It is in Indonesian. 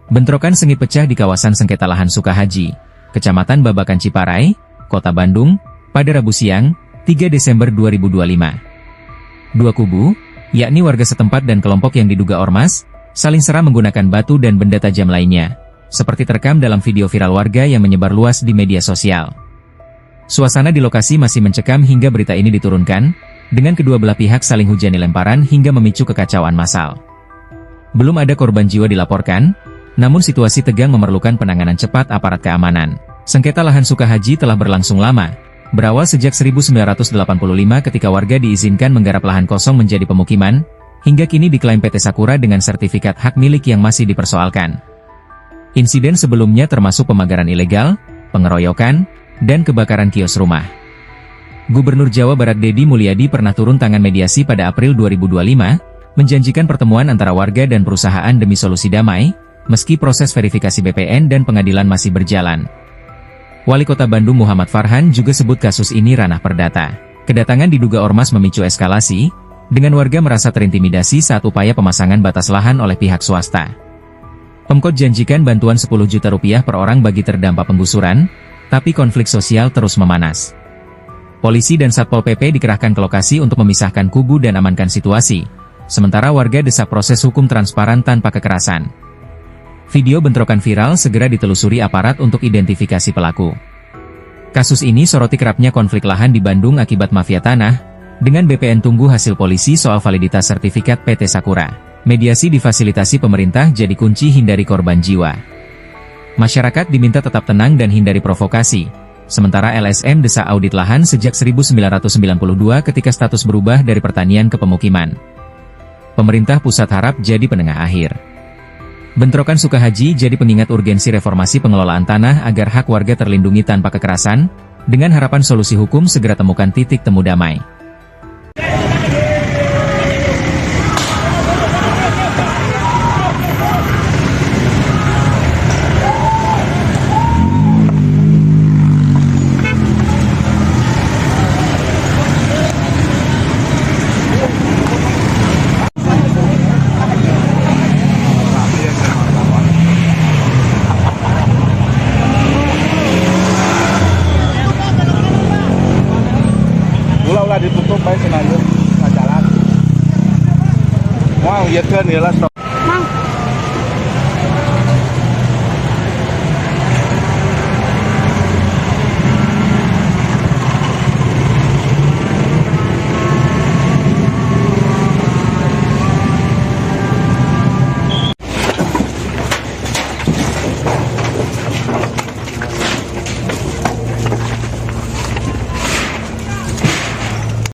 Bentrokan sengit pecah di kawasan sengketa lahan Sukahaji, Kecamatan Babakan Ciparai, Kota Bandung, pada Rabu siang, 3 Desember 2025. Dua kubu, yakni warga setempat dan kelompok yang diduga ormas, saling serang menggunakan batu dan benda tajam lainnya, seperti terekam dalam video viral warga yang menyebar luas di media sosial. Suasana di lokasi masih mencekam hingga berita ini diturunkan, dengan kedua belah pihak saling hujani lemparan hingga memicu kekacauan massal. Belum ada korban jiwa dilaporkan, namun situasi tegang memerlukan penanganan cepat aparat keamanan. Sengketa lahan Sukahaji telah berlangsung lama, berawal sejak 1985 ketika warga diizinkan menggarap lahan kosong menjadi pemukiman, hingga kini diklaim PT Sakura dengan sertifikat hak milik yang masih dipersoalkan. Insiden sebelumnya termasuk pemagaran ilegal, pengeroyokan, dan kebakaran kios rumah. Gubernur Jawa Barat Deddy Mulyadi pernah turun tangan mediasi pada April 2025, menjanjikan pertemuan antara warga dan perusahaan demi solusi damai, meski proses verifikasi BPN dan pengadilan masih berjalan. Wali Kota Bandung Muhammad Farhan juga sebut kasus ini ranah perdata. Kedatangan diduga ormas memicu eskalasi, dengan warga merasa terintimidasi saat upaya pemasangan batas lahan oleh pihak swasta. Pemkot janjikan bantuan 10 juta rupiah per orang bagi terdampak penggusuran, tapi konflik sosial terus memanas. Polisi dan Satpol PP dikerahkan ke lokasi untuk memisahkan kubu dan amankan situasi, sementara warga desak proses hukum transparan tanpa kekerasan. Video bentrokan viral segera ditelusuri aparat untuk identifikasi pelaku. Kasus ini soroti kerapnya konflik lahan di Bandung akibat mafia tanah, dengan BPN tunggu hasil polisi soal validitas sertifikat PT Sakura. Mediasi difasilitasi pemerintah jadi kunci hindari korban jiwa. Masyarakat diminta tetap tenang dan hindari provokasi, sementara LSM desak audit lahan sejak 1992 ketika status berubah dari pertanian ke pemukiman. Pemerintah pusat harap jadi penengah akhir. Bentrokan Sukahaji jadi pengingat urgensi reformasi pengelolaan tanah agar hak warga terlindungi tanpa kekerasan, dengan harapan solusi hukum segera temukan titik temu damai. Ditutup baik sengaja jalan. Wow, ya kan ya lah.